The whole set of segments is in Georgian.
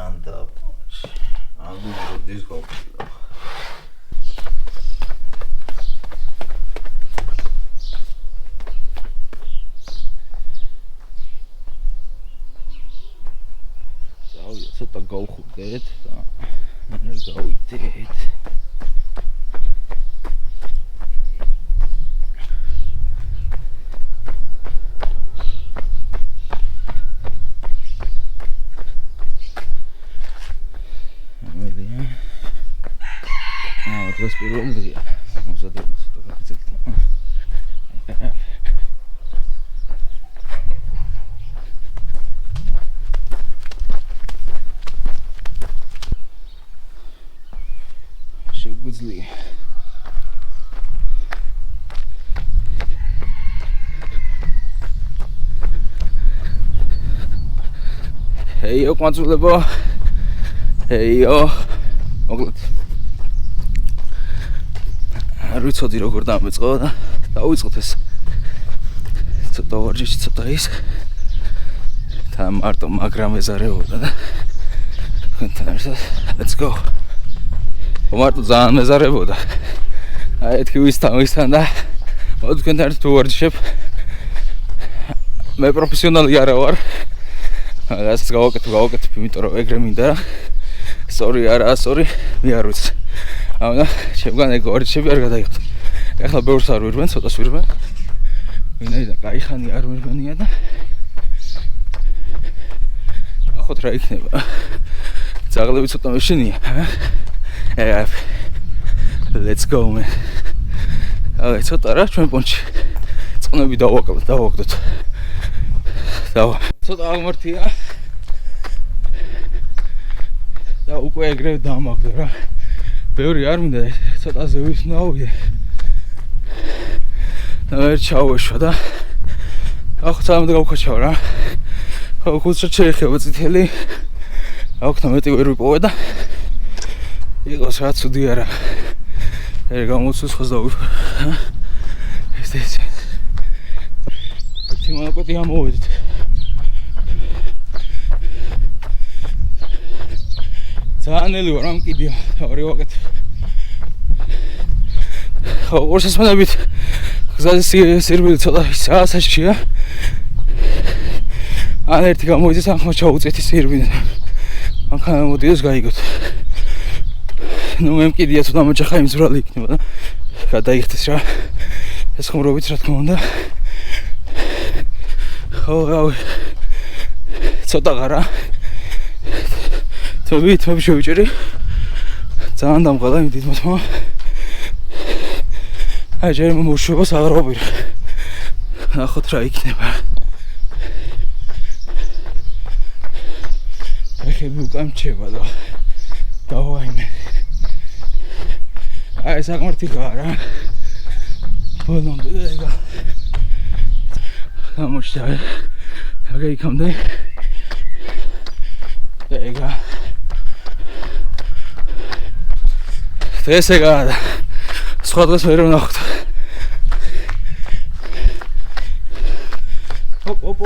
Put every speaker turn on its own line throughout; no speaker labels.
Zanda. I'm going to go. So to go goed. Go dit. Teraz პირველი დღეა. მოსადებიც ცოტა გაგრძელდა. შეგვიძლია. ჰეიო, ყმაწვილებო. ჰეიო. მოკლედ. არ ვიცოდი როგორ დამეწყო და დავიწყოთ ეს ცოტა ვარჯიში ცოტა ის და მარტო მაგრამ ეზარეობდა და თქვენთან ერთად let's go მარტო ძალიან ეზარებოდა აი ეთქი ვისთან და მოდი თქვენთან ერთად ვარჯიშებ მე პროფესიონალი არა ვარ რასაც გავაკეთებ იმიტომ რომ ეგრე მინდა sorry მე არ ვიცი აუნა შევგან ეგ ვარჯიშები არ გადაიღოთ. ეხლა ბევრს არ ვირბენ, ცოტას ვირბენ. ვინაიდან კაი ხანი არ ვირბენია და ახოთ რა იქნება. ძაღლები ცოტა მეშინია. Let's go man. აი ცოტა რა ჩვენ პონჩი. წყნები დავაგდოთ. ცოტა აღმართია. და უკვე ეგრე დამაგდო რა. ბევრი არ მინდა ცოტაზე ვისნაუვიდე და ვერ ჩავეშვა და ახლა სამედ გავხაჩავ რა ხუთშად შეეხება წითელი აქვთ მეტი ვერ ვიპოვე და იყოს რა ცუდი არა ეგ გამოცოს ხოს დავიფ ეს აქტიმალაკოტი ამოვედით ძალიან ნელი ვარ ამ კიდია ორი ვაკეთ ხო ორსასმენებით გზაზე სირბილი ცოტა საასაშია ან ერთი გამოიწეს ახლა ჩაუწეთი სირბილი მანქანა მოდიოს გაიგოთ ნუ მე მკიდია ცოტა მოჭახა იმძვრალი იქნება და გადაიხდეს რა ეს ხმრობით რა თქმა უნდა ხო რავი ცოტა ღარა თვით შევიჭერი ძალიან დამღალა იმ დიდ მოთმა აი ჯერ მოუშვებას აღარ ვაპირე ნახოთ რა იქნება ეხები უკან მრჩება და დავაიმე აი საკმართი გარა ბოლომდე და ეგა გამოჩდა აგა იქამდე და ეგა ეს ეგა სხვა დღეს ვერ ვნახოთ ოპ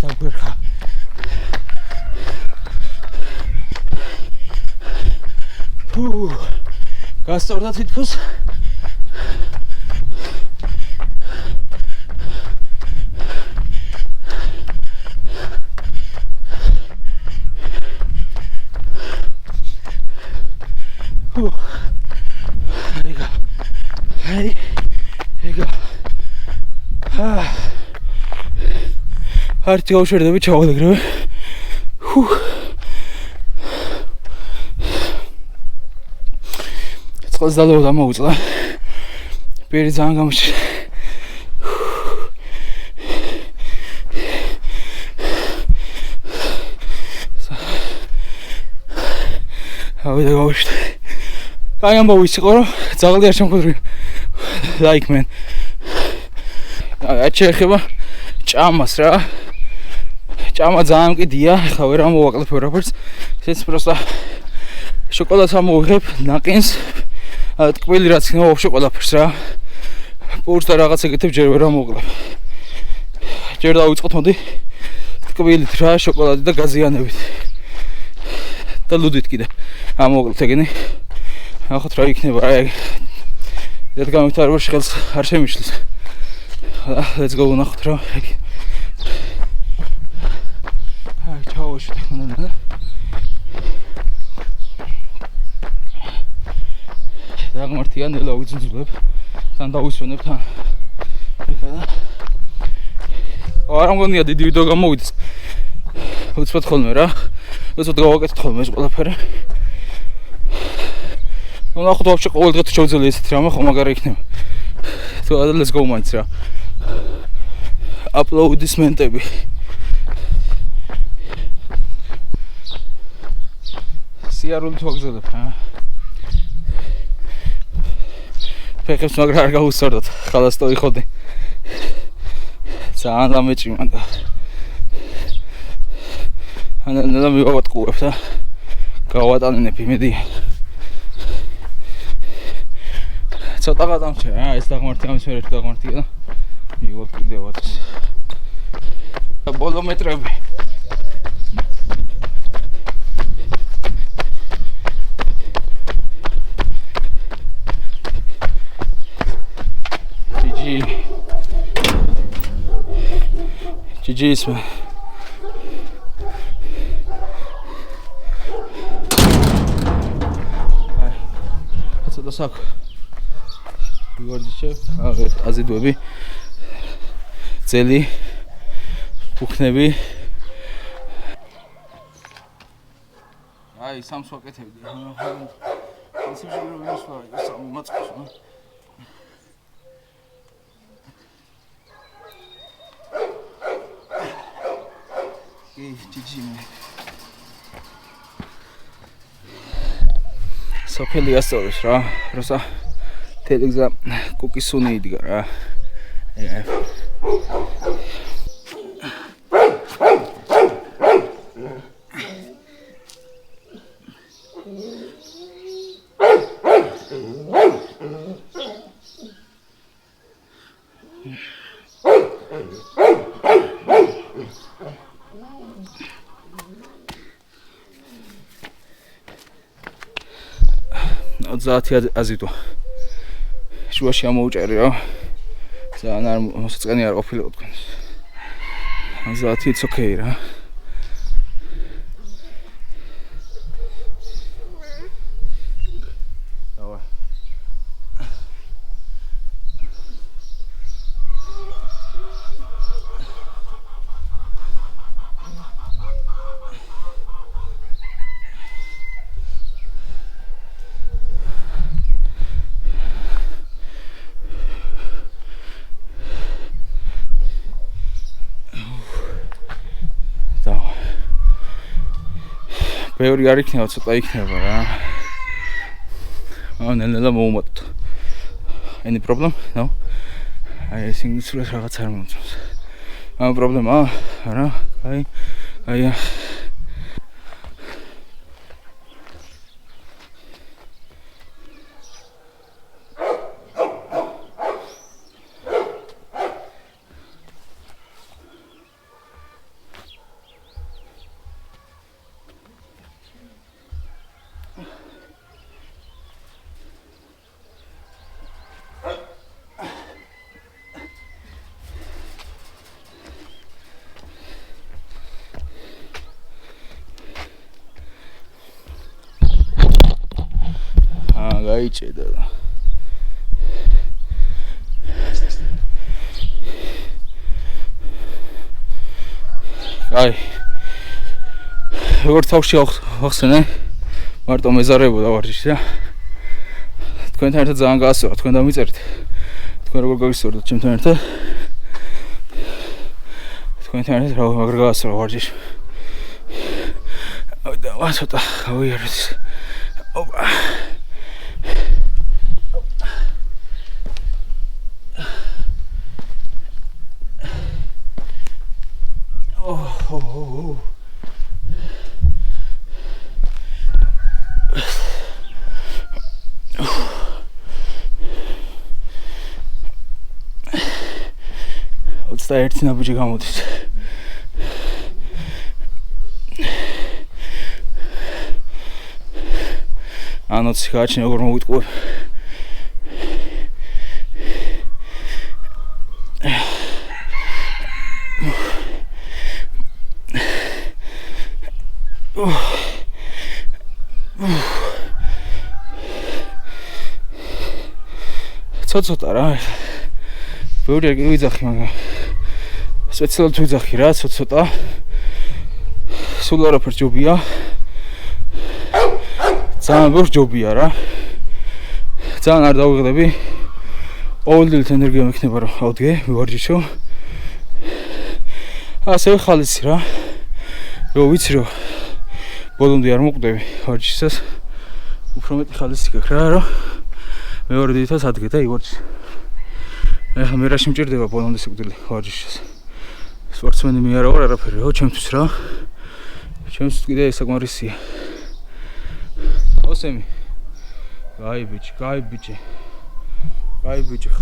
დაგვერხა გასწორდა თითქოს ეგა არტი გავშერდები ჩავადგრები წყალს დალევა დამოუწყდა პირი ძალიან გამოჩერდა ავიდა გავშერდა კაი ამბავი იყო რომ ძაღლი არ შემოხვდრი like man აი შეეხება ჭამას რა ჭამა ძალიან კიდია ხა ვერ ამოვაკლებ ვერაფერს ესეც პროსტა შოკოლადს ამოვიღებ ნაკინს ტკბილი რაც იქნება ვაფშე ყველაფერს რა პურს და რაღაც ეგეთებ ჯერ ვერ ამოვაკლებ ჯერ დავიწყოთ მოდი ტკბილით რა შოკოლადი და გაზიანებით და ლუდით კიდე. ამოვაკლოთ ეგენი. ნახოთ რა იქნება აი. ეს გამითარებაში ხელს არ შემიშლის. Let's go ნახოთ რა. აი ჩაუშვი თქონა. დაგმართია ნელა უძუნძულებ. თან დავისვენებ თან. ეხლა და არ მგონია დიდი ვიდეო გამოვიდეს. უცბად ხოლმე რა. უცბად გავაკეთეთ ხოლმე ეს ყველაფერი. ნახოთ ვაფშე ყოველ დღე თუ შევძელი ესეთი რამე ხომ მაგარი იქნება. თუ არა let's go მაინც რა. აპლოუდისმენტები. სიარული თვაგზელებ რა. ფეხებს მაგრა არ გაუსწორდოთ. ხალას ტოიხოდი. ძალიან დამეჭი მანდა. ანა მივავატყუებ და გავატანებ იმედი. ცოტა გადამჭე რა, ეს დაღმართი ამის ვერ ერთი დაღმართია და მივიღოთ კიდევაც. ბოლომეტრები. GG's man. What's the sack? You are the chef. Azidwebi. Zeli. Puknebi. Ay, some socket. This is some much. GG man. Sopeli astorius რა. როცა თელეგზა კუკის სუნი იდგა რა. Zati azidwa. შუაში ამოუჭერი რა. ძალიან არ მოსაწყენი არ ყოფილიყო თქვენ. Zati it's okay რა. Давай. ბევრი არ იქნება, ცოტა იქნება რა. ნელა მოუმატოთ. Any problem? No? I think it's რაღაც არ მომწონს. პრობლემა არა? აი. გაიჭედა. აი. როგორც თავში ახსენე, მარტო მეზარებოდა ვარჯიში რა. თქვენთან ერთად ძალიან გაასწორა, თქვენ დამიწერეთ. თქვენ როგორ გაგისწორდათ ჩემთან ერთად? თქვენთან ერთად როგორ გაასწორა ვარჯიში. აი და ვასოთა, გავიარეთ. ოპა. Oh. What's that? It's not budget გამოდის. ანოც გააჩნია როგორ მოვიტყუებ. ცოტა რა. ბევრი არ ვიძახი, მაგრამ სპეციალურად ვიძახი რა, ცოტა. სულ არაფერს ჯობია. ძალიან ბევრს ჯობია რა. ძალიან არ დავიღდები. ყოველდღიურად ენერგია მექნება რომ ავდგე, ვივარჯიშო. ასევე ხალისი რა. რო ვიცი რომ ბოლომდე არ მოკვდები ვარჯიშისას. უფრო მეტი ხალისი გაქვს რა, რომ მეორე დღითაც ადგე და ივარჯიშე. ეხლა მე რა შემჭირდება ბოლომდე სიკვდილი ვარჯიშის. სპორტსმენი მე არა ვარ არაფერი რა, ჩემთვის რა. ჩემთვის კიდე საკმარისია. ოსემი. გაი ბიჭი.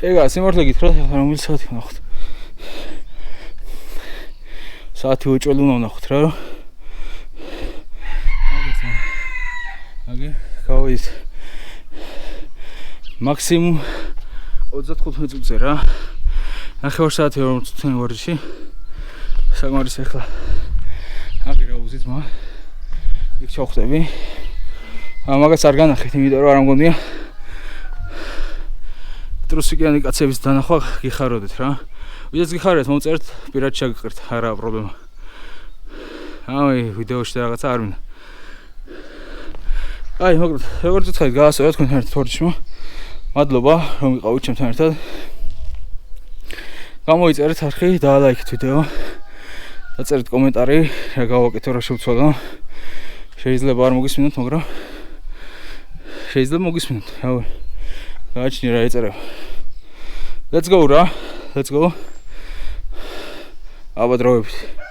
ეგა სიმართლე გითხრათ, რომელი საათი ვნახოთ. საათი უჭველი უნდა ვნახოთ რა. აგე გავიდეთ. მაქსიმუმ 35 წუთზე რა. 9 საათი 40 წუთიანი ვარჯიში. საკმარის ახლა. აგე რა უზით მა. იქ ჩავხვდები. მაგას არ განახეთ, იმიტომ რომ არ მგონია რუსიკიანი კაცების დანახვა გიხაროდეთ რა. ვიდეოც გიხარეთ, მომწერთ, პირად შეგყრით, არა პრობლემა. ვიდეოში რაღაცა არ მინდა. მოკლედ, როგორც ვთქვით, გაასწორეთ თქვენთან ერთად ვარჯიშმა. მადლობა, რომ ვიყავით ჩემთან ერთად. გამოიწერეთ არხი, დაალაიქეთ ვიდეო. დაწერეთ კომენტარი, რა გავაკეთო, რა შევცვალო. შეიძლება არ მოგისმინოთ, მაგრამ შეიძლება მოგისმინოთ. გააჩნია რა ეწერება. Let's go რა. Let's go. აბა დროებით.